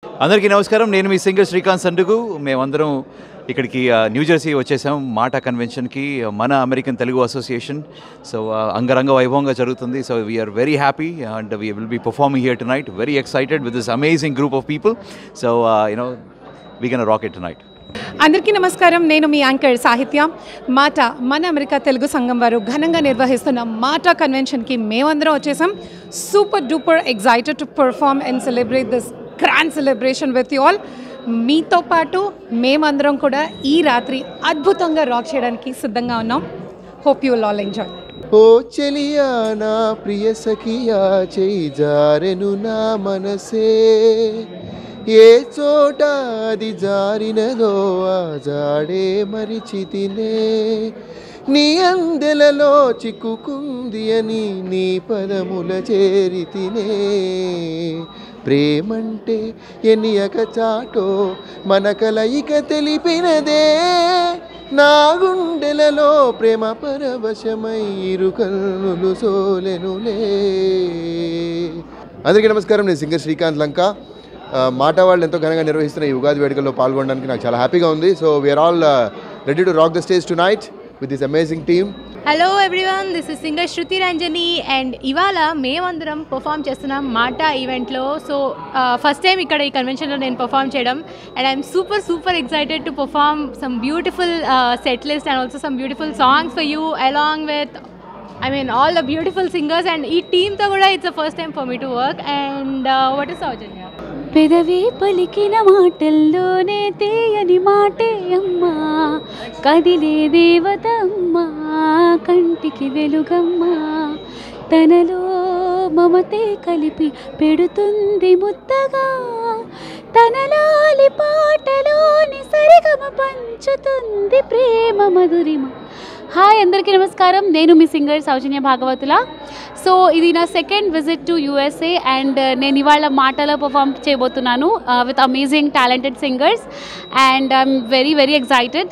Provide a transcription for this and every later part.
అందరికీ నమస్కారం. నేను మీ సింగర్ శ్రీకాంత్ సండుగు. మేమందరం ఇక్కడికి న్యూజెర్సీ వచ్చేసాం మాటా కన్వెన్షన్కి, మన అమెరికన్ తెలుగు అసోసియేషన్. సో అంగరంగ వైభవంగా జరుగుతుంది. So we're very happy and we will be performing here tonight. Very excited with this amazing group of people. So we can rock it tonight. అందరికీ నమస్కారం. నేను మీ యాంకర్ సాహిత్య. మాట మన అమెరికా తెలుగు సంఘం వారు ఘనంగా నిర్వహిస్తున్న మాటా కన్వెన్షన్కి మేమందరం వచ్చేసాం. Super duper excited to perform and celebrate this grand celebration with you all. మీతో పాటు మేమందరం కూడా ఈ రాత్రి అద్భుతంగా రాక్ చేయడానికి సిద్ధంగా ఉన్నాం. Hope you will all enjoy. ఓ చెలియా నా ప్రియ సఖియా చేయి జారెను నా మనసే, ఏ చోట అది జారినదో ఆ జాడే మరిచితినే, నీ అందెలలో చిక్కుకుంది అని నీ పదముల చేరితినే, ప్రేమంటే ఎన్నియక చాటో మన కలయిక తెలిపినదే, నా గుండెలలో ప్రేమ పరవశమై ఇరు కన్నులు సోలెనులే. అందరికీ నమస్కారం. నేను సింగర్ శ్రీకాంత్ లంక. మాట వాళ్ళు ఎంతో ఘనంగా నిర్వహిస్తున్న ఈ ఉగాది వేడుకల్లో పాల్గొనడానికి నాకు చాలా హ్యాపీగా ఉంది. So we're all ready to rock the stage tonight with this amazing team. Hello everyone, this is singer Shruti Ranjani and ఇవాళ మేమందరం పర్ఫామ్ చేస్తున్నాం మాటా ఈవెంట్లో. సో ఫస్ట్ టైం ఇక్కడ ఈ కన్వెన్షన్లో నేను పర్ఫామ్ చేయడం and I'm super excited to perform some beautiful set list and also some beautiful songs for you along with all the beautiful singers and ఈ టీమ్తో కూడా it's the first time for me to work and what is Saujanya? పెదవి పలికిన మాటల్లోనే తేయని మాటే అమ్మా, కదిలే దేవత అమ్మా, కంటికి వెలుగమ్మా, తనలో మమతే కలిపి పెడుతుంది ముద్దగా, తనలాలి పాటలోని సరిగమ పంచుతుంది ప్రేమ మధురిమ. హాయ్ అందరికీ నమస్కారం. నేను మీ సింగర్ సౌజన్య భాగవతుల. సో ఇది నా second visit to USA and నేను ఇవాళ మాటలో పర్ఫామ్ చేయబోతున్నాను with amazing talented singers and I'm very excited,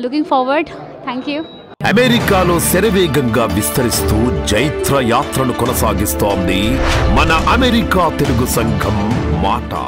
looking forward. Thank you. అమెరికాలో శరవేగంగా విస్తరిస్తూ జైత్ర యాత్రను కొనసాగిస్తోంది మన అమెరికా తెలుగు సంఘం మాటా.